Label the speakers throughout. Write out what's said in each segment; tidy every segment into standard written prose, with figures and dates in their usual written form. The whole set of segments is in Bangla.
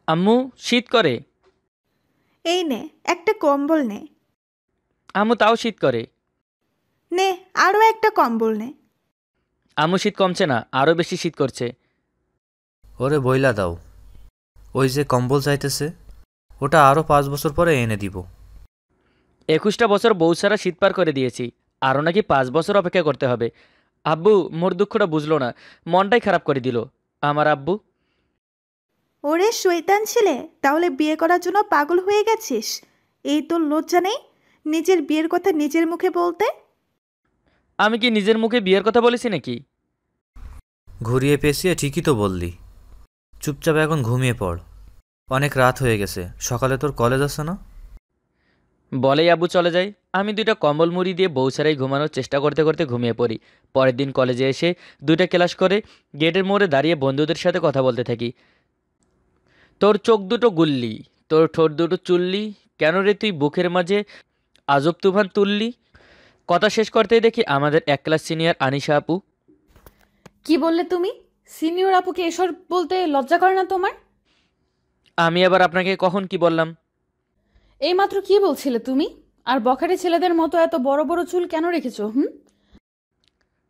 Speaker 1: আম্মু, শীত করে।
Speaker 2: এই নে, একটা কম্বল নে।
Speaker 1: আম্মু, তাও শীত করে।
Speaker 2: নে, আরও একটা কম্বল নে।
Speaker 1: আম্মু, শীত কমছে না, আরও বেশি শীত করছে।
Speaker 3: ওরে বইলা দাও, ওই যে কম্বল চাইতেছে ওটা আরও 5 বছর পরে এনে দিব।
Speaker 1: 21টা বছর বউ ছাড়া শীত পার করে দিয়েছি, আরও নাকি 5 বছর অপেক্ষা করতে হবে। আব্বু মোর দুঃখটা বুঝলো না, মনটাই খারাপ করে দিল আমার আব্বু।
Speaker 2: ওরে শয়তান ছেলে, তাহলে বিয়ে করার জন্য পাগল হয়ে গেছিস? এই তোর লজ্জা নেই নিজের বিয়ের কথা নিজের মুখে বলতে?
Speaker 1: আমি কি নিজের মুখে বিয়ের কথা বলেছি নাকি?
Speaker 3: ঘুরিয়ে পেঁচিয়ে ঠিকই তো বললি। চুপচাপ এখন ঘুমিয়ে পড়, অনেক রাত হয়ে গেছে, সকালে তোর কলেজ আছে না?
Speaker 1: বলেই আব্বু চলে যায়। আমি 2টা কম্বল মুড়ি দিয়ে বউ ছাড়াই ঘুমানোর চেষ্টা করতে করতে ঘুমিয়ে পড়ি। পরের দিন কলেজে এসে 2টা ক্লাস করে গেটের মোড়ে দাঁড়িয়ে বন্ধুদের সাথে কথা বলতে থাকি। তোর চোখ দুটো গুল্লি, তোর ঠোঁট দুটো চুললি, কেন রে তুই বুকের মাঝে আজব তুফান তুললি। কথা শেষ করতেই দেখি আমাদের 1 ক্লাস সিনিয়র আনিশা আপু।
Speaker 4: কি বললে তুমি? সিনিয়র আপুকে এসব বলতে লজ্জা করে না তোমার?
Speaker 1: আমি আবার আপনাকে কখন কি বললাম?
Speaker 4: এইমাত্র কি বলছিলে তুমি? আর বখাটে ছেলেদের মতো এত বড় বড় চুল কেন রেখেছো?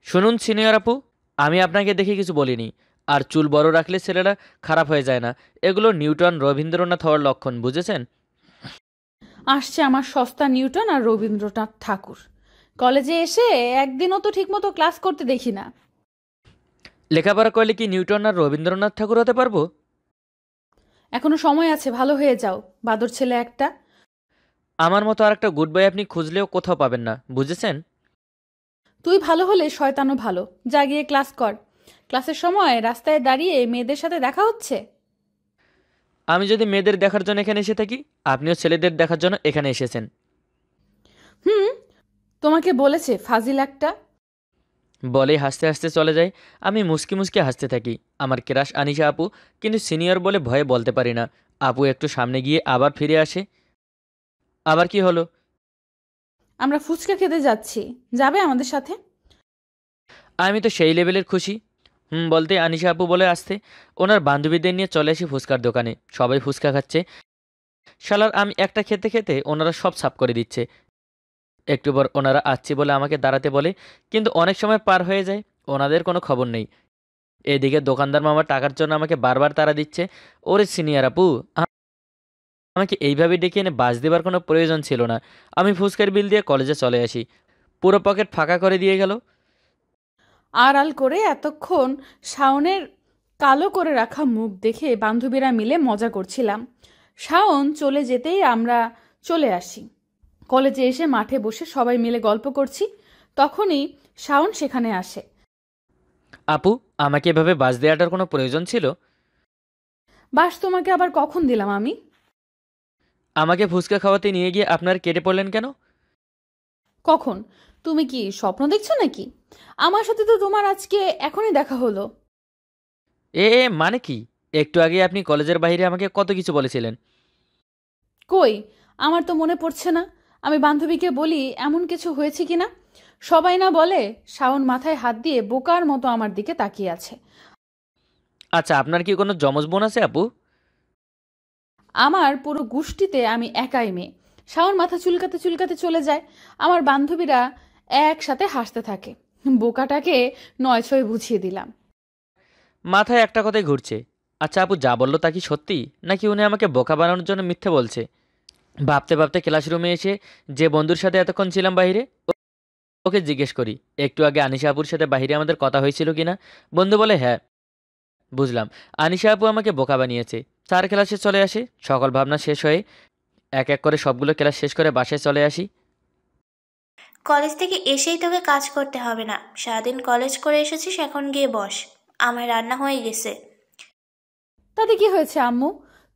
Speaker 1: শুনুন সিনিয়র আপু, আমি আপনাকে দেখে কিছু বলিনি। আর চুল বড় রাখলে ছেলেরা খারাপ হয়ে যায় না, এগুলো নিউটন রবীন্দ্রনাথ হওয়ার লক্ষণ, বুঝেছেন?
Speaker 4: আসছে আমার সস্তা নিউটন আর রবীন্দ্রনাথ ঠাকুর। কলেজে এসে একদিনও তো ঠিকমতো ক্লাস করতে দেখি না।
Speaker 1: লেখাপড়া করলে কি নিউটন আর রবীন্দ্রনাথ ঠাকুর হতে পারবো?
Speaker 4: এখনো সময় আছে, ভালো হয়ে যাও, বাদর ছেলে একটা।
Speaker 1: আমার মতো আর একটা গুড বয় আপনি খুঁজলেও কোথাও পাবেন না, বুঝেছেন?
Speaker 4: তুই ভালো হলে শয়তানও ভালো। যা গিয়ে ক্লাস কর। ক্লাসের সময় রাস্তায় দাঁড়িয়ে মেয়েদের সাথে দেখা হচ্ছে।
Speaker 1: আমি যদি মেয়েদের দেখার জন্য এখানে এসে থাকি, আপনিও ছেলেদের দেখার জন্য এখানে এসেছেন।
Speaker 4: হুম, তোমাকে বলেছে ফাজিল একটা।
Speaker 1: বলেই হাসতে হাসতে চলে যায়। আমি মুসকি মুসকি হাসতে থাকি। আমার ক্রাশ আনিশা আপু, কিন্তু সিনিয়র বলে ভয়ে বলতে পারি না। আপু একটু সামনে গিয়ে আবার ফিরে আসে। আবার কি হলো?
Speaker 4: আমরা ফুচকা খেতে যাচ্ছি, যাবে আমাদের সাথে?
Speaker 1: আমি তো সেই লেভেলের খুশি। বলতে আনিশা আপু বলে আসতে ওনার বান্ধবীদের নিয়ে চলে আসি ফুচকার দোকানে। সবাই ফুচকা খাচ্ছে। শালার আমি একটা খেতে খেতে ওনারা সব সাফ করে দিচ্ছে। একটু পর ওনারা আসছে বলে আমাকে দাঁড়াতে বলে, কিন্তু অনেক সময় পার হয়ে যায়, ওনাদের কোনো খবর নেই। এদিকে দোকানদার মামা টাকার জন্য আমাকে বারবার তাড়া দিচ্ছে। ওরে সিনিয়র আপু, আমাকে এইভাবে ডেকে এনে বাস দেবার কোনো প্রয়োজন ছিল না। আমি ফুচকার বিল দিয়ে কলেজে চলে আসি। পুরো পকেট ফাঁকা করে দিয়ে গেল।
Speaker 4: আড়াল করে এতক্ষণ শাওনের কালো করে রাখা মুখ দেখে বান্ধবীরা মিলে মজা করছিলাম। শাওন চলে যেতেই আমরা চলে আসি। কলেজে এসে মাঠে বসে সবাই মিলে গল্প করছি, তখনই শাওন সেখানে আসে।
Speaker 1: আপু, আমাকে এভাবে বাস দেওয়াটার কোনো প্রয়োজন ছিল?
Speaker 4: বাস তোমাকে আবার কখন দিলাম আমি?
Speaker 1: আমাকে ফুচকা খাওয়াতে নিয়ে গিয়ে আপনার কেটে পড়লেন কেন?
Speaker 4: কখন? তুমি কি স্বপ্ন দেখছো নাকি? আমার সাথে তো তোমার আজকে এখনই দেখা হলো।
Speaker 1: মানে কি? একটু আগে আপনি কলেজের বাইরে আমাকে কত কিছু বলেছিলেন।
Speaker 4: কই, আমার তো মনে পড়ছে না। আমি বান্ধবীকে বলি এমন কিছু হয়েছে কিনা। সবাই না বলে। শাওন মাথায় হাত দিয়ে বোকার মতো আমার দিকে তাকিয়ে আছে।
Speaker 1: আচ্ছা, আপনার কি কোনো যমজ বোন আছে আপু?
Speaker 4: আমার পুরো গোষ্ঠীতে আমি একাই মেয়ে। শাওন মাথা চুলকাতে চুলকাতে চলে যায়। আমার বান্ধবীরা একসাথে হাসতে থাকে। বোকাটাকে নয় ছয় বুঝিয়ে দিলাম।
Speaker 1: মাথায় একটা কথাই ঘুরছে। আচ্ছা আপু, যা বললো তা কি সত্যি, নাকি উনি আমাকে বোকা বানানোর জন্য মিথ্যে বলছে? ভাবতে ভাবতে ক্লাসরুমে এসে যে বন্ধুর সাথে এতক্ষণ ছিলাম বাইরে, ওকে জিজ্ঞেস করি একটু আগে আনিশা আপুর সাথে বাইরে আমাদের কথা হয়েছিল কিনা। বন্ধু বলে হ্যাঁ। বুঝলাম আনিশা আপু আমাকে বোকা বানিয়েছে। 4 ক্লাসে চলে আসে। সকল ভাবনা শেষ হয়ে এক এক করে সবগুলো ক্লাস শেষ করে বাসায় চলে আসি।
Speaker 5: কলেজ থেকে এসেই তোকে কাজ করতে হবে না, সারাদিন কলেজ করে এসেছিস, এখন গিয়ে বস। আমার রান্না হয়ে গেছে।
Speaker 4: তাতে কি হয়েছে আম্মু?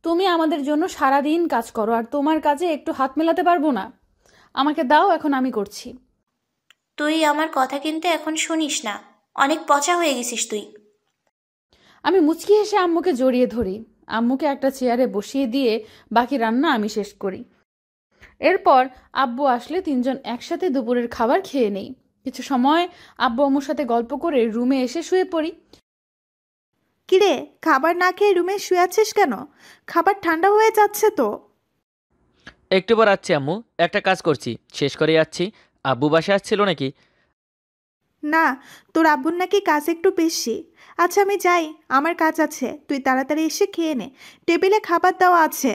Speaker 4: তুমি আমাদের জন্য সারা দিন কাজ করো, আর তোমার কাজে একটু হাত মেলাতে পারবো না? আমাকে দাও, এখন আমি করছি।
Speaker 5: তুই আমার কথা কিন্তু এখন শুনিস না, অনেক পচা হয়ে গেছিস তুই।
Speaker 4: আমি মুচকি হেসে আম্মুকে জড়িয়ে ধরি। আম্মুকে একটা চেয়ারে বসিয়ে দিয়ে বাকি রান্না আমি শেষ করি। এরপর আব্বু আসলে তিনজন একসাথে দুপুরের খাবার খেয়ে নেই। কিছু সময় আব্বু আম্মুর সাথে গল্প করে রুমে এসে শুয়ে পড়ি।
Speaker 2: কিরে, খাবার না খেয়ে রুমে শুয়ে আছিস কেন? খাবার ঠান্ডা হয়ে যাচ্ছে তো।
Speaker 1: একটু পর আসছি আম্মু, একটা কাজ করছি, শেষ করে যাচ্ছি। আব্বু বাসায় আসছিল নাকি?
Speaker 2: না, তোর আব্বুর নাকি কাজ একটু বেশি। আচ্ছা আমি যাই, আমার কাজ আছে, তুই তাড়াতাড়ি এসে খেয়ে নে, টেবিলে খাবার দেওয়া আছে।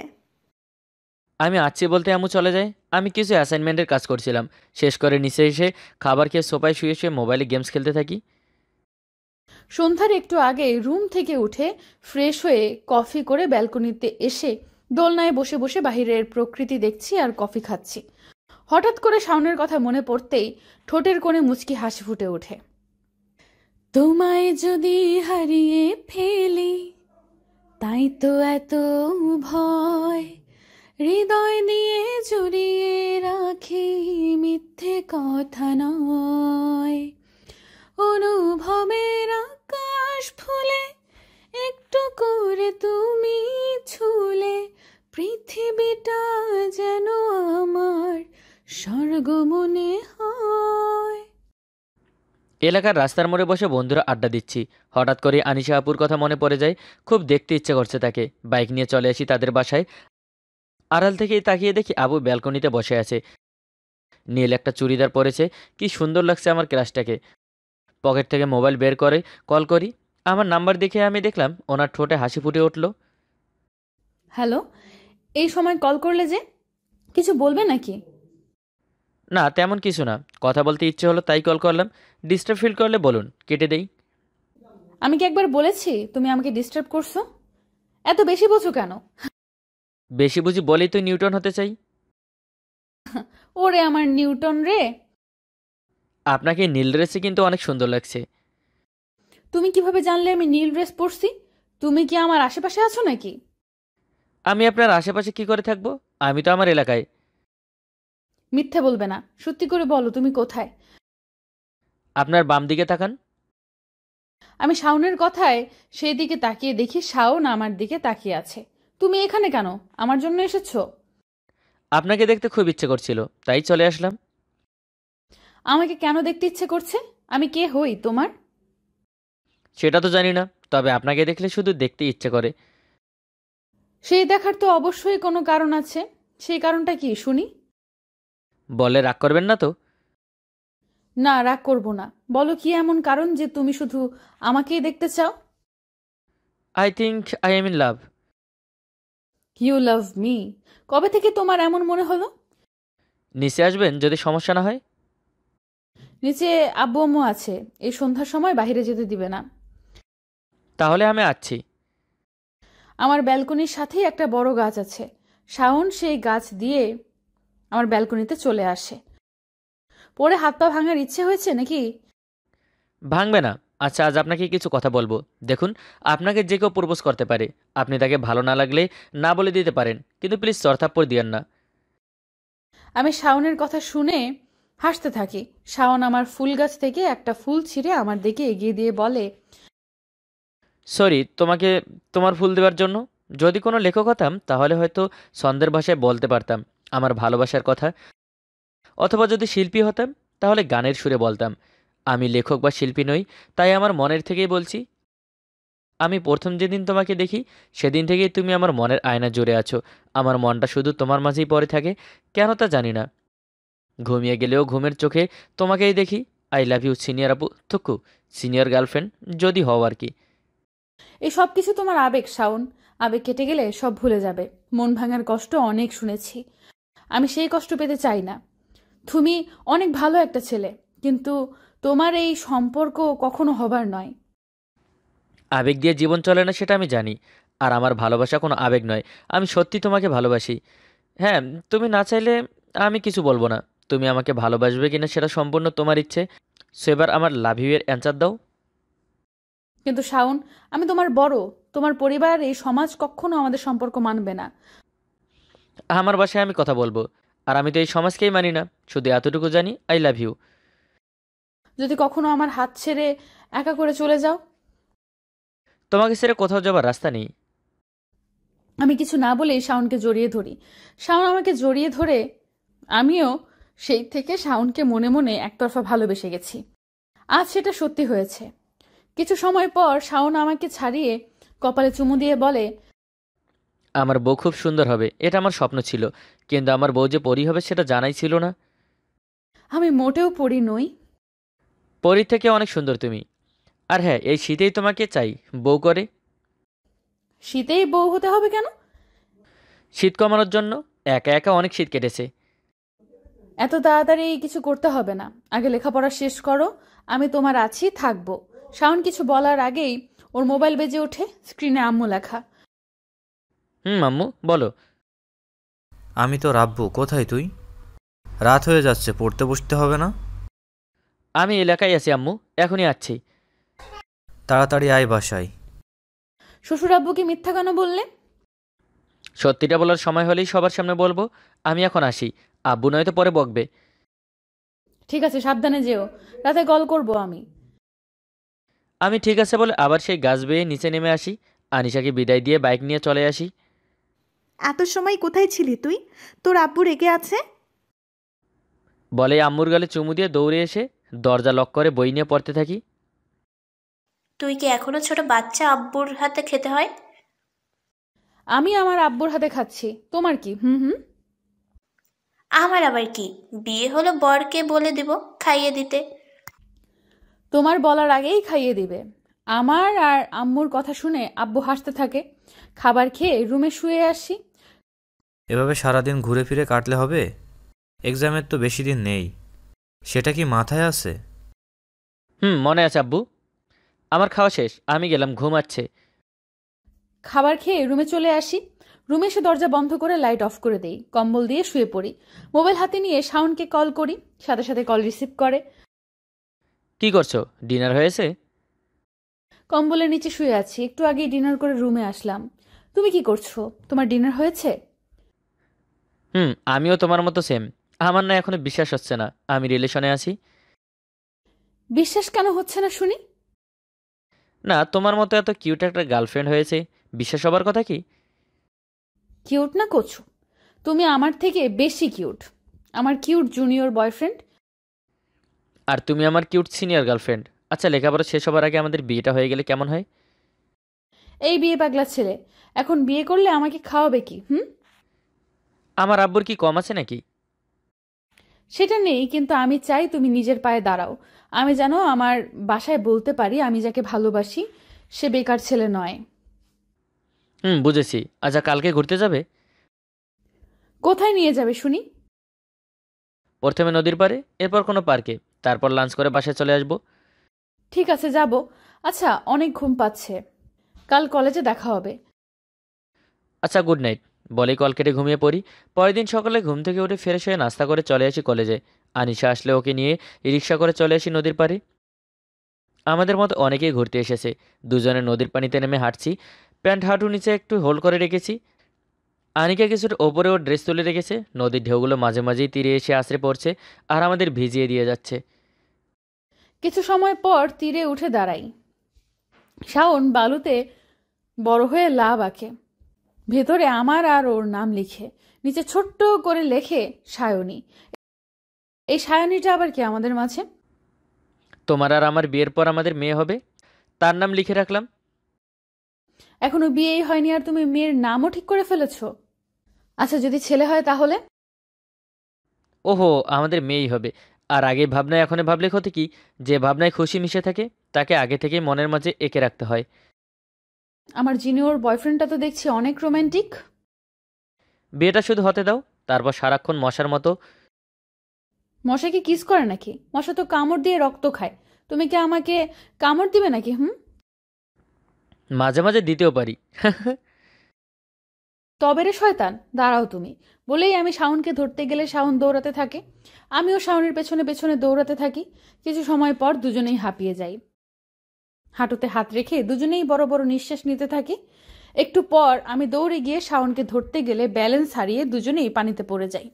Speaker 1: আমি আসছি বলতে আম্মু চলে যায়। আমি কিছু অ্যাসাইনমেন্টের কাজ করছিলাম, শেষ করে নিচে এসে খাবার খেয়ে সোফায় শুয়ে শুয়ে মোবাইলে গেমস খেলতে থাকি।
Speaker 4: সন্ধ্যার একটু আগে রুম থেকে উঠে ফ্রেশ হয়ে কফি করে ব্যালকনিতে এসে দোলনায় বসে বসে বাহিরের প্রকৃতি দেখছি আর কফি খাচ্ছি। হঠাৎ করে শাওনের কথা মনে পড়তেই ঠোঁটের কোণে মুচকি হাসি ফুটে ওঠে। তোমায় যদি হারিয়ে ফেলি, তাই তো এত ভয়, হৃদয় দিয়ে জড়িয়ে রাখি, মিথ্যে কথা নয়, অনুভবের আকাশ ফুলে একটু করে তুমি ছুলে, পৃথিবীটা যেন আমার স্বর্গ মনে হয়।
Speaker 1: এলাকার রাস্তার মোড়ে বসে বন্ধুরা আড্ডা দিচ্ছি, হঠাৎ করে আনিশা আপুর কথা মনে পড়ে যায়। খুব দেখতে ইচ্ছে করছে তাকে। বাইক নিয়ে চলে আসি তাদের বাসায়। আড়াল থেকেই তাকিয়ে দেখি আবু ব্যালকনিতে বসে আছে। নীল একটা চুড়িদার পরেছে, কি সুন্দর লাগছে আমার ক্রাশটাকে। পকেট থেকে মোবাইল বের করে কল করি। আমার নাম্বার দেখে আমি দেখলাম ওনার ঠোঁটে হাসি ফুটে উঠল।
Speaker 4: হ্যালো, এই সময় কল করলে যে, কিছু বলবে নাকি?
Speaker 1: না তেমন কিছু না, কথা বলতে ইচ্ছে হলো তাই কল করলাম। ডিস্টার্ব ফিল করলে বলুন, কেটে দেই।
Speaker 4: আমি কি একবার বলেছি তুমি আমাকে ডিস্টার্ব করছো? এত বেশি বোঝো কেন?
Speaker 1: বেশি বুঝি বলেই তো নিউটন হতে চাই।
Speaker 4: ওরে আমার নিউটন রে।
Speaker 1: আপনাকে নীল ড্রেসে কিন্তু অনেক সুন্দর লাগছে।
Speaker 4: তুমি কিভাবে জানলে আমি নীল ড্রেস পরছি? তুমি কি আমার আশেপাশে আছো নাকি?
Speaker 1: আমি আপনার আশেপাশে কি করে থাকবো? আমি তো আমার এলাকায়।
Speaker 4: মিথ্যে বলবে না, সত্যি করে বলো তুমি কোথায়।
Speaker 1: আপনার বাম দিকে তাকান।
Speaker 4: আমি শাওনের কথায় সেই দিকে তাকিয়ে দেখি শাওন আমার দিকে তাকিয়ে আছে। তুমি এখানে কেন? আমার জন্য এসেছো?
Speaker 1: আপনাকে দেখতে খুব ইচ্ছে করছিল, তাই চলে আসলাম।
Speaker 4: আমাকে কেন দেখতে ইচ্ছে করছে? আমি কে হই তোমার?
Speaker 1: সেটা তো জানি না, তবে আপনাকে দেখলে শুধু দেখতে ইচ্ছে করে।
Speaker 4: সেই দেখার তো অবশ্যই কোনো কারণ আছে। সেই কারণটা কি শুনি?
Speaker 1: বলে রাগ করবেন না তো?
Speaker 4: না, রাগ করব না। বলো কি এমন কারণ যে তুমি শুধু আমাকেই দেখতে চাও?
Speaker 1: I think I am in love.
Speaker 4: You love me? কবে থেকে তোমার এমন মনে হলো?
Speaker 1: নিচে আসবেন যদি সমস্যা না হয়।
Speaker 4: নিচে আব্বু আম্মু আছে, এই সন্ধ্যার সময় বাইরে যেতে দিবে না।
Speaker 1: তাহলে আমি আসছি।
Speaker 4: আমার ব্যালকনির সাথেই একটা বড় গাছ আছে। শাওন সেই গাছ দিয়ে আমার ব্যালকনিতে চলে আসে। পরে হাত পা ভাঙার ইচ্ছে হয়েছে নাকি?
Speaker 1: ভাঙবে না। আচ্ছা আজ আপনাকে কিছু কথা বলবো। দেখুন, আপনাকে যে কেউ প্রপোজ করতে পারে। আপনি তাকে ভালো না লাগলে না বলে দিতে পারেন, কিন্তু প্লিজ চড়থাপ্পড় দিয়েন না।
Speaker 4: আমি শাওনের কথা শুনে হাসতে থাকি। শাওন আমার ফুল গাছ থেকে একটা ফুল ছিঁড়ে আমার দিকে এগিয়ে দিয়ে বলে,
Speaker 1: সরি তোমাকে তোমার ফুল দেওয়ার জন্য। যদি কোনো লেখক হতাম তাহলে হয়তো ছন্দের ভাষায় বলতে পারতাম আমার ভালোবাসার কথা, অথবা যদি শিল্পী হতাম তাহলে গানের সুরে বলতাম। আমি লেখক বা শিল্পী নই, তাই আমার মনের থেকেই বলছি। আমি প্রথম যেদিন তোমাকে দেখি সেদিন থেকেই তুমি আমার মনের আয়না জুড়ে আছো। আমার মনটা শুধু তোমার মাঝেই পড়ে থাকে, কেন তা জানি না। ঘুমিয়ে গেলেও ঘুমের চোখে তোমাকেই দেখি। আই লাভ ইউ সিনিয়র আপু, থুকু সিনিয়র গার্লফ্রেন্ড যদি হও আর কি।
Speaker 4: এই সব কিছু তোমার আবেগ শাওন। আবেগ কেটে গেলে সব ভুলে যাবে। মন ভাঙার কষ্ট অনেক শুনেছি, আমি সেই কষ্ট পেতে চাই না। তুমি অনেক ভালো একটা ছেলে, কিন্তু তোমার এই সম্পর্ক কখনো হবার নয়।
Speaker 1: আবেগ দিয়ে জীবন চলে না সেটা আমি জানি, আর আমার ভালোবাসা কোনো আবেগ নয়। আমি সত্যি তোমাকে ভালোবাসি। হ্যাঁ, তুমি না চাইলে আমি কিছু বলবো না। তুমি আমাকে ভালোবাসবে কিনা সেটা সম্পূর্ণ তোমার ইচ্ছে। সো এবার আমার লাভ ইউ এর অ্যান্সার দাও।
Speaker 4: কিন্তু শাওন, আমি তোমার বড়। তোমার পরিবার, এই সমাজ কখনো আমাদের সম্পর্ক মানবে না।
Speaker 1: আমার বাসায় আমি কথা বলবো, আর আমি তো এই সমাজকেই মানি না। শুধু এতটুকু জানি, আই লাভ ইউ।
Speaker 4: যদি কখনো আমার হাত ছেড়ে একা করে চলে যাও?
Speaker 1: তোমাকে ছেড়ে কোথাও যাবার রাস্তা নেই।
Speaker 4: আমি কিছু না বলেই শাওনকে জড়িয়ে ধরি। শাওন আমাকে জড়িয়ে ধরে আমিও সেই থেকে শাওনকে মনে মনে একতরফা ভালোবেসে গেছি। আজ সেটা সত্যি হয়েছে। কিছু সময় পর শাওন আমাকে ছাড়িয়ে কপালে চুমু দিয়ে বলে,
Speaker 1: আমার বউ খুব সুন্দর হবে, এটা আমার স্বপ্ন ছিল, কিন্তু আমার বউ যে পরী হবে সেটা জানাই ছিল না।
Speaker 4: আমি মোটেও পড়ি নই।
Speaker 1: পরীর থেকে অনেক সুন্দর তুমি। আর হ্যাঁ, এই শীতেই তোমাকে চাই বউ করে।
Speaker 4: শীতেই বউ হতে হবে কেন?
Speaker 1: শীত কমানোর জন্য। একা একা অনেক শীত কেটেছে।
Speaker 4: এত তাড়াতাড়ি কিছু করতে হবে না, আগে লেখাপড়া শেষ করো, আমি তোমার আছি, থাকবো। শাওন কিছু বলার আগেই ওর মোবাইল বেজে ওঠে, স্ক্রিনে আম্মু লেখা।
Speaker 1: আম্মু বলো।
Speaker 3: আমি তো রাব্বু, কোথায় তুই? রাত হয়ে যাচ্ছে, পড়তে বসতে হবে না?
Speaker 1: আমি এলাকায় আছি আম্মু, এখনই আসছি।
Speaker 3: তাড়াতাড়ি আয় বাসায়।
Speaker 4: শ্বশুর আব্বুকে মিথ্যা কেন বললে?
Speaker 1: সত্যিটা বলার সময় হলেই সবার সামনে বলবো। আমি এখন আসি, আব্বু নয়তো পরে বকবে।
Speaker 4: ঠিক আছে, সাবধানে যেও, রাতে কল করব আমি।
Speaker 1: আমি ঠিক আছে বলে আবার সেই গাছ বেয়ে নিচে নেমে আসি। আনিশাকে বিদায় দিয়ে বাইক নিয়ে চলে আসি।
Speaker 2: এত সময় কোথায় ছিলি তুই? তোর আব্বু রেগে আছে?
Speaker 1: বলে আম্মুর গালে চুমু দিয়ে দৌড়ে এসে দরজা লক করে বই নিয়ে পড়তে থাকি।
Speaker 5: তুই কি এখনো ছোট বাচ্চা, আব্বুর হাতে খেতে হয়?
Speaker 4: আমি আমার আব্বুর হাতে খাচ্ছি, তোমার কি? হুম।
Speaker 5: আমার আবার কি, বিয়ে হলো বরকে বলে দিব খাইয়ে দিতে।
Speaker 4: তোমার বলার আগেই খাইয়ে দিবে। আমার আর আম্মুর কথা শুনে আব্বু হাসতে থাকে। খাবার খেয়ে রুমে শুয়ে আসি।
Speaker 3: এভাবে সারাদিন ঘুরে ফিরে কাটলে হবে? এক্সামের তো বেশি দিন নেই, সেটা কি মাথায় আছে?
Speaker 1: মনে আছে আব্বু। আমার খাওয়া শেষ, আমি গেলাম, ঘুমাচ্ছে।
Speaker 4: খাবার খেয়ে রুমে চলে আসি। রুমে এসে দরজা বন্ধ করে লাইট অফ করে দেই, কম্বল দিয়ে শুয়ে পড়ি। মোবাইল হাতে নিয়ে শাওনকে কল করি, সাথে সাথে কল রিসিভ করে।
Speaker 1: কি করছো? ডিনার হয়েছে?
Speaker 4: কম্বলের নিচে শুয়ে আছি, একটু আগেই ডিনার করে রুমে আসলাম। তুমি কি করছো? তোমার ডিনার হয়েছে?
Speaker 1: আমিও তোমার মতো সেম। আমার না এখনো বিশ্বাস হচ্ছে না আমি রিলেশনে আছি।
Speaker 4: বিশ্বাস কেন হচ্ছে না শুনি?
Speaker 1: না, তোমার মতো এত কিউট একটা গার্লফ্রেন্ড হয়েছে, বিশ্বাস হবার কথা কি?
Speaker 4: কিউট না কচু? তুমি আমার থেকে বেশি কিউট, আমার কিউট জুনিয়র বয়ফ্রেন্ড।
Speaker 1: আর তুমি আমার কিউট সিনিয়র গার্লফ্রেন্ড। আচ্ছা, লেখাপড়া শেষ হবার আগে আমাদের বিয়েটা হয়ে গেলে কেমন হয়?
Speaker 4: এই বিয়ে পাগলা ছেলে, এখন বিয়ে করলে আমাকে খাওয়াবে কি?
Speaker 1: আমার আব্বুর কি কম আছে নাকি?
Speaker 4: সেটা নেই, কিন্তু আমি চাই তুমি নিজের পায়ে দাঁড়াও। আমি যেন আমার বাসায় বলতে পারি আমি যাকে ভালোবাসি সে বেকার ছেলে নয়।
Speaker 1: বুঝেছি। আচ্ছা, কালকে ঘুরতে যাবে?
Speaker 4: কোথায় নিয়ে যাবে শুনি?
Speaker 1: প্রথমে নদীর পাড়ে, এরপর কোনো পার্কে, তারপর লাঞ্চ করে বাসায় চলে আসবো।
Speaker 4: ঠিক আছে, যাব। আচ্ছা, অনেক ঘুম পাচ্ছে, কাল কলেজে দেখা হবে।
Speaker 1: আচ্ছা, গুড নাইট বলেই কল কেটে ঘুমিয়ে পড়ি। পরের দিন সকালে ঘুম থেকে উঠে ফ্রেশ হয়ে নাস্তা করে চলে আসি কলেজে। আনিশা আসলে ওকে নিয়ে রিক্সা করে চলে আসি নদীর পাড়ে। আমাদের মতো অনেকেই ঘুরতে এসেছে। দুজনে নদীর পানিতে নেমে হাঁটছি। প্যান্ট হাঁটু নিচে একটু হোল্ড করে রেখেছি। আনিকা কিছুটা ওপরে ওর ড্রেস তুলে রেখেছে। নদীর ঢেউগুলো মাঝে মাঝেই তীরে এসে আছড়ে পড়ছে আর আমাদের ভিজিয়ে দিয়ে যাচ্ছে।
Speaker 4: কিছু সময় পর তীরে উঠে দাঁড়াই। শাওন বালুতে বড় হয়ে লাভ আঁকে, ভেতরে আমার আর ওর নাম লিখে, নিচে ছোট্ট করে লেখে সায়নী। এই সায়নীটা আবার কি আমাদের মাঝে?
Speaker 1: তোমার আর আমার বিয়ের পর আমাদের মেয়ে হবে, তার নাম লিখে রাখলাম।
Speaker 4: এখনো বিয়েই হয়নি আর তুমি মেয়ের নামও ঠিক করে ফেলেছো? আচ্ছা, যদি ছেলে হয় তাহলে?
Speaker 1: ওহো, আমাদের মেয়েই হবে। আর আগে ভাবনায় এখন ভাবলে ক্ষতি কি? যে ভাবনায় খুশি মিশে থাকে তাকে আগে থেকেই মনের মাঝে এঁকে রাখতে হয়।
Speaker 4: আমার জিনিয়র বয়ফ্রেন্ডটা তো দেখছি অনেক রোমান্টিক।
Speaker 1: বিয়েটা শুধু হতে দাও, তারপর সারাক্ষণ মশার মতো।
Speaker 4: মশা কি কিস করে নাকি? মশা তো কামড় দিয়ে রক্ত খায়। তুমি কি আমাকে কামড় দিবে নাকি?
Speaker 1: মাঝে মাঝে দিতেও পারি।
Speaker 4: তবে রে শয়তান, দাঁড়াও তুমি। বলেই আমি শাওনকে ধরতে গেলে শাওন দৌড়াতে থাকে, আমিও শাওনের পেছনে পেছনে দৌড়াতে থাকি। কিছু সময় পর দুজনেই হাঁপিয়ে যাই। হাঁটুতে হাত রেখে দুজনেই বড় বড় নিঃশ্বাস নিতে থাকি। একটু পর আমি দৌড়ে গিয়ে শাওনকে ধরতে গেলে ব্যালেন্স হারিয়ে দুজনেই পানিতে পড়ে যাই।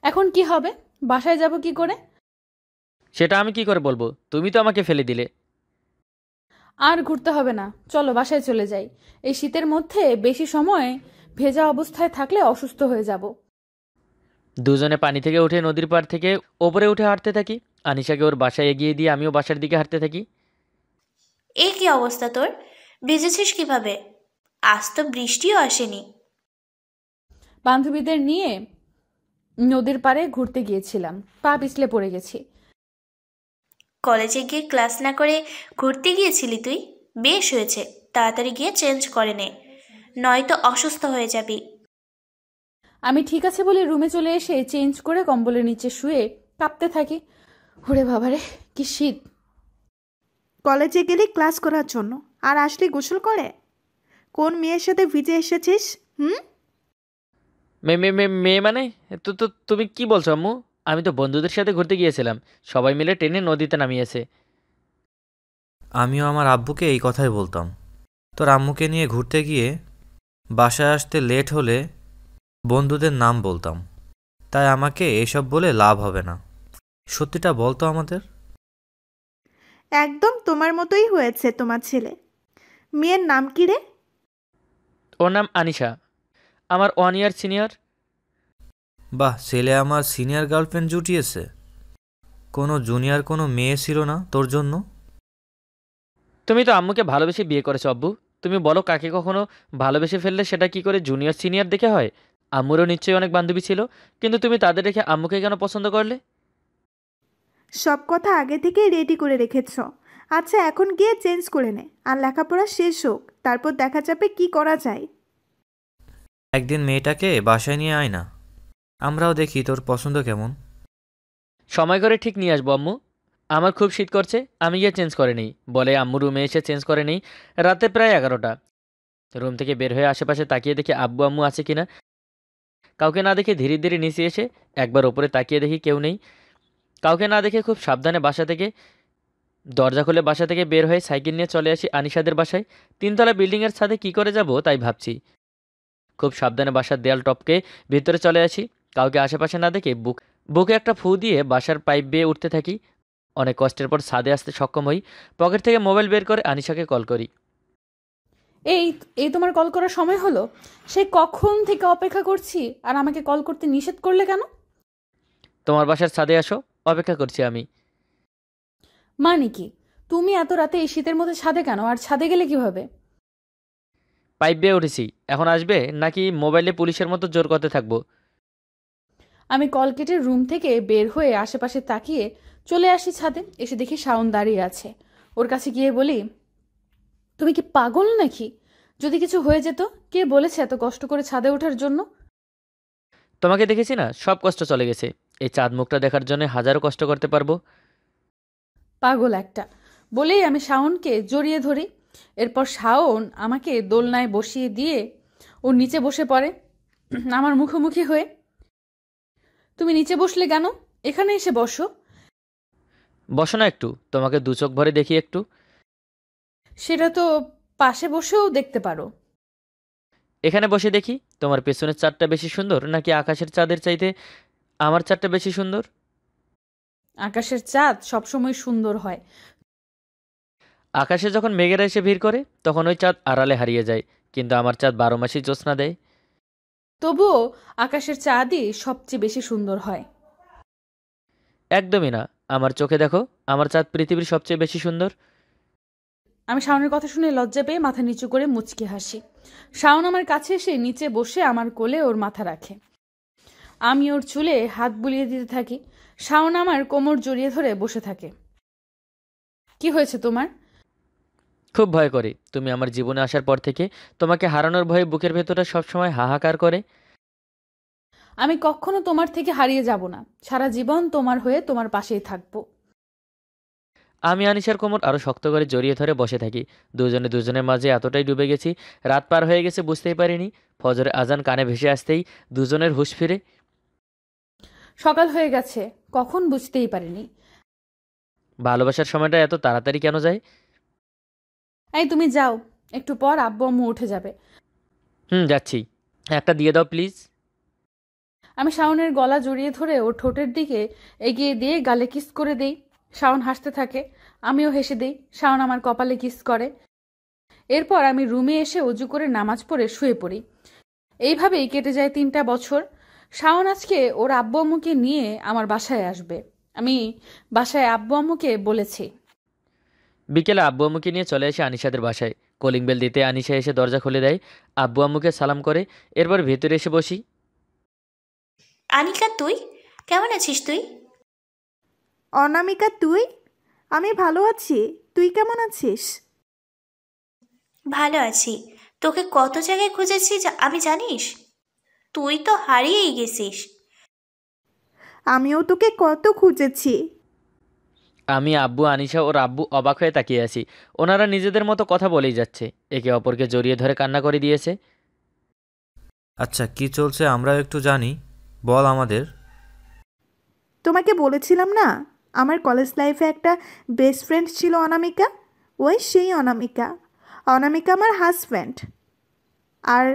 Speaker 4: এখন কি হবে? বাসায় যাব কি করে?
Speaker 1: সেটা আমি কি করে বলবো? তুমি তো আমাকে ফেলে দিলে।
Speaker 4: আর ঘুরতে হবে না, চলো বাসায় চলে যাই। এই শীতের মধ্যে বেশি সময় ভেজা অবস্থায় থাকলে অসুস্থ হয়ে যাব।
Speaker 1: দুজনে পানি থেকে উঠে নদীর পাড় থেকে ওপরে উঠে হাঁটতে থাকি। আনিশাকে ওর বাসায় এগিয়ে দিয়ে আমিও বাসার দিকে হাঁটতে থাকি।
Speaker 5: এ কি অবস্থা তোর? ভিজেছিস কিভাবে? আজ তো বৃষ্টিও আসেনি।
Speaker 4: বান্ধবীদের নিয়ে নদীর পাড়ে ঘুরতে গিয়েছিলাম, পা পিছলে পড়ে গেছি।
Speaker 5: কলেজে গিয়ে ক্লাস না করে ঘুরতে গিয়েছিলি তুই? বেশ হয়েছে, তাড়াতাড়ি গিয়ে চেঞ্জ করে নে, নয়তো অসুস্থ হয়ে যাবি।
Speaker 4: আমি ঠিক আছে বলে রুমে চলে এসে চেঞ্জ করে কম্বলের নিচে শুয়ে কাঁপতে থাকি। ওরে বাবারে, কি শীত!
Speaker 2: কলেজে গেলি ক্লাস করার জন্য, আর আসলি গোসল করে? কোন মেয়ের সাথে ভিজে এসেছিস? হুম?
Speaker 1: মেয়ে মানে? তো তো তুমি কি বলছো আম্মু? আমি তো বন্ধুদের সাথে ঘুরতে গিয়েছিলাম, সবাই মিলে টেনে নদীতে নামিয়েছে।
Speaker 3: আমিও আমার আব্বুকে এই কথাই বলতাম। তোর আম্মুকে নিয়ে ঘুরতে গিয়ে বাসায় আসতে লেট হলে বন্ধুদের নাম বলতাম, তাই আমাকে এসব বলে লাভ হবে না। সত্যিটা বলতো আমাদের।
Speaker 2: একদম তোমার মতোই হয়েছে তোমার ছেলে। মেয়ের নাম কি রে?
Speaker 1: ওর নাম আনিশা, আমার 1 ইয়ার সিনিয়র।
Speaker 3: বাহ, ছেলে আমার সিনিয়র গার্লফ্রেন্ড জুটিয়েছে। কোনো জুনিয়র কোনো মেয়ে ছিল না তোর জন্য?
Speaker 1: তুমি তো আম্মুকে ভালোবেসে বিয়ে করেছো আব্বু। তুমি বলো, কাকে কখনো ভালোবেসে ফেললে সেটা কি করে জুনিয়র সিনিয়র দেখে হয়? আম্মুরও নিশ্চয়ই অনেক বান্ধবী ছিল, কিন্তু তুমি তাদের রেখে আম্মুকে কেন পছন্দ করলে?
Speaker 2: সব কথা আগে থেকেই রেডি করে রেখেছ। আচ্ছা, এখন গিয়ে চেঞ্জ করে নে, আর লেখাপড়া শেষ হোক, তারপর দেখা যাবে কি করা যায়।
Speaker 3: একদিন মেয়েটাকে বাসায় নিয়ে আয় না, আমরাও দেখি তোর পছন্দ কেমন।
Speaker 1: সময় করে ঠিক নিয়ে আসবো আম্মু। আমার খুব শীত করছে, আমি গিয়ে চেঞ্জ করে নিই বলে আম্মু রুমে এসে চেঞ্জ করে নিই। রাতে প্রায় 11টা। রুম থেকে বের হয়ে আশেপাশে তাকিয়ে দেখি আব্বু আম্মু আছে কিনা। কাউকে না দেখে ধীরে ধীরে নিচে এসে একবার ওপরে তাকিয়ে দেখি কেউ নেই। কাউকে না দেখে খুব সাবধানে দরজা খুলে বাসা থেকে বের হয়ে সাইকেল নিয়ে চলে আসি আনিশাদের বাসায়। 3তলা বিল্ডিংয়ের ছাদে কি করে যাব তাই ভাবছি। খুব সাবধানে বাসার দেয়াল টপকে ভিতরে চলে আসি। কাউকে আশেপাশে না দেখে বুকে একটা ফু দিয়ে বাসার পাইপ বেয়ে উঠতে থাকি। অনেক কষ্টের পর ছাদে আসতে সক্ষম হই। পকেট থেকে মোবাইল বের করে আনিশাকে কল করি।
Speaker 4: এই এই তোমার কল করার সময় হলো? সেই কখন থেকে অপেক্ষা করছি, আর আমাকে কল করতে নিষেধ করলে কেন?
Speaker 1: তোমার বাসার ছাদে আসো, অপেক্ষা করছি আমি।
Speaker 4: মানে কি? তুমি এত রাতে এই শীতের মধ্যে ছাদে কেন, আর ছাদে গেলে কিভাবে?
Speaker 1: পাইপ বেয়ে উঠেছি, এখন আসবে নাকি মোবাইলে পুলিশের মতো জোর করতে থাকবো?
Speaker 4: আমি কল কেটে রুম থেকে বের হয়ে আশেপাশে তাকিয়ে চলে আসি ছাদে। এসে দেখি শাওন দাঁড়িয়ে আছে। ওর কাছে গিয়ে বলি, তুমি কি পাগল নাকি? যদি কিছু হয়ে যেত? কে বলেছে এত কষ্ট করে ছাদে ওঠার জন্য?
Speaker 1: তোমাকে দেখেছি না, সব কষ্ট চলে গেছে। এই চাঁদ মুখটা দেখার জন্য হাজারো কষ্ট করতে পারবো।
Speaker 4: পাগল একটা! বলেই আমি শাওনকে জড়িয়ে ধরি। এরপর শাওন আমাকে দোলনায় বসিয়ে দিয়ে ওর নিচে বসে পড়ে আমার মুখোমুখি হয়ে। তুমি নিচে বসলে কেন? এখানে এসে বসো।
Speaker 1: বসো না একটু, তোমাকে দু চোখ ভরে দেখি একটু।
Speaker 4: সেটা তো পাশে বসেও দেখতে পারো।
Speaker 1: এখানে বসে দেখি তোমার পেছনের চাঁদটা বেশি সুন্দর নাকি আকাশের চাঁদের চাইতে আমার চাঁদটা বেশি সুন্দর?
Speaker 4: আকাশের চাঁদ সবসময় সুন্দর হয়।
Speaker 1: আকাশে যখন মেঘেরা এসে ভিড় করে তখন ওই চাঁদ আড়ালে হারিয়ে যায়, কিন্তু আমার চাঁদ 12 মাসই জ্যোৎস্না দেয়।
Speaker 4: তবুও আকাশের চাঁদই সবচেয়ে বেশি সুন্দর হয়।
Speaker 1: একদমই না, আমার চোখে দেখো, আমার চাঁদ পৃথিবীর সবচেয়ে বেশি সুন্দর।
Speaker 4: আমি শাওনের কথা শুনে লজ্জা পেয়ে মাথা নিচু করে মুচকি হাসি। শাওন আমার কাছে এসে নিচে বসে আমার কোলে ওর মাথা রাখে। আমি ওর চুলে হাত বুলিয়ে দিতে থাকি। শাওন আমার কোমর জড়িয়ে ধরে বসে থাকে। কি হয়েছে তোমার?
Speaker 1: খুব ভয় করে, তুমি আমার জীবনে আসার পর থেকে তোমাকে হারানোর ভয়ে বুকের ভেতরটা সবসময় হাহাকার করে।
Speaker 4: আমি কখনো তোমার থেকে হারিয়ে যাব না। সারা জীবন তোমার হয়ে তোমার পাশেই থাকবো।
Speaker 1: আমি আনিশার কোমর আরও শক্ত করে জড়িয়ে ধরে বসে থাকি। দুজনে দুজনের মাঝে এতটাই ডুবে গেছি, রাত পার হয়ে গেছে বুঝতেই পারিনি। ফজরে আজান কানে ভেসে আসতেই দুজনের হুঁশ ফিরে।
Speaker 4: সকাল হয়ে গেছে, কখন বুঝতেই পারিনি।
Speaker 1: ভালোবাসার সময়টা এত তাড়াতাড়ি কেন যায়?
Speaker 4: এই তুমি যাও, একটু পর আব্বু আম্মু উঠে যাবে।
Speaker 1: যাচ্ছি, একটা দিয়ে দাও প্লিজ।
Speaker 4: আমি শাওনের গলা জড়িয়ে ধরে ওর ঠোঁটের দিকে এগিয়ে দিয়ে গালে কিস করে দেই। শাওন হাসতে থাকে, আমিও হেসে দেই। শাওন আমার কপালে কিস করে। এরপর আমি রুমে এসে অজু করে নামাজ পড়ে শুয়ে পড়ি। এইভাবেই কেটে যায় 3টা বছর। শাওন আজকে ওর আব্বু আম্মুকে নিয়ে আমার বাসায় আসবে। আমি বাসায় আব্বু আম্মুকে বলেছি।
Speaker 1: বিকেলে আব্বু আম্মুকে নিয়ে চলে আসে আনিশাদের বাসায়। কলিং বেল দিতে আনিশা এসে দরজা খুলে দেয়। আব্বু আম্মুকে সালাম করে এরপর ভেতরে এসে বসি।
Speaker 5: আনিকা, তুই কেমন আছিস? তুই
Speaker 2: অনামিকা তুই? আমি ভালো আছি, তুই কেমন আছিস?
Speaker 5: ভালো আছি। তোকে কত জায়গায় খুঁজেছি আমি জানিস? তুই তো হারিয়েই গেছিস।
Speaker 2: আমিও তোকে কত খুঁজেছি।
Speaker 1: আমি, আব্বু, আনিশা ওর আব্বু অবাক হয়ে তাকিয়ে আছি। ওনারা নিজেদের মতো কথা বলেই যাচ্ছে, একে অপরকে জড়িয়ে ধরে কান্না করে দিয়েছে।
Speaker 3: আচ্ছা, কি চলছে আমরাও একটু জানি, বল আমাদের।
Speaker 2: তোমাকে বলেছিলাম না আমার কলেজ লাইফে একটা বেস্ট ফ্রেন্ড ছিল অনামিকা। ওই সেই অনামিকা। অনামিকা আমার হাজব্যান্ড আর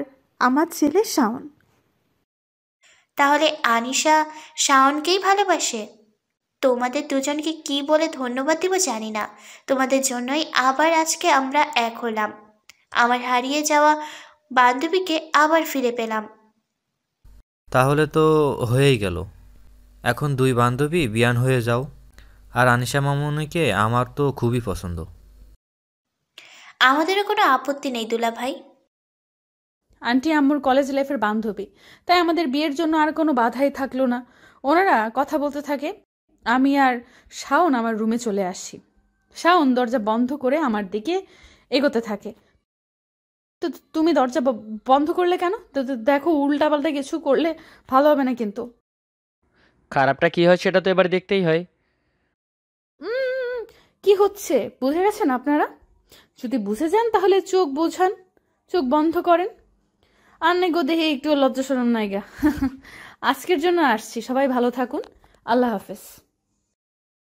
Speaker 2: আমার ছেলে শাওন।
Speaker 5: তাহলে আনিশা শাওনকেই ভালোবাসে? তোমাদের দুজনকে কি বলে ধন্যবাদ দিব জানি না। তোমাদের জন্যই আবার আজকে আমরা এক হলাম। আমার হারিয়ে যাওয়া বান্ধবীকে আবার ফিরে পেলাম।
Speaker 3: তাহলে তো হয়েই গেল। এখন দুই বান্ধবী বিয়ান হয়ে যাও। আর আনিশা মামুনিকে আমার তো খুবই পছন্দ।
Speaker 5: আমাদেরও কোনো আপত্তি নেই দুলা ভাই।
Speaker 4: আন্টি আম্মুর কলেজ লাইফের বান্ধবী, তাই আমাদের বিয়ের জন্য আর কোনো বাধাই থাকলো না। ওনারা কথা বলতে থাকে। আমি আর শাওন আমার রুমে চলে আসি। শাওন দরজা বন্ধ করে আমার দিকে এগোতে থাকে। তো তুমি দরজা বন্ধ করলে কেন? তো দেখো, উল্টাপাল্টা কিছু করলে ভালো হবে না কিন্তু।
Speaker 1: খারাপটা কি হয় সেটা তো এবার দেখতেই হয়।
Speaker 4: কি হচ্ছে বুঝে গেছেন আপনারা? যদি বুঝে যান তাহলে চোখ বোঝান, চোখ বন্ধ করেন। আর নাই গো, দেহে একটু লজ্জা শরম নাই গা। আজকের জন্য আসছি, সবাই ভালো থাকুন। আল্লাহ হাফেজ।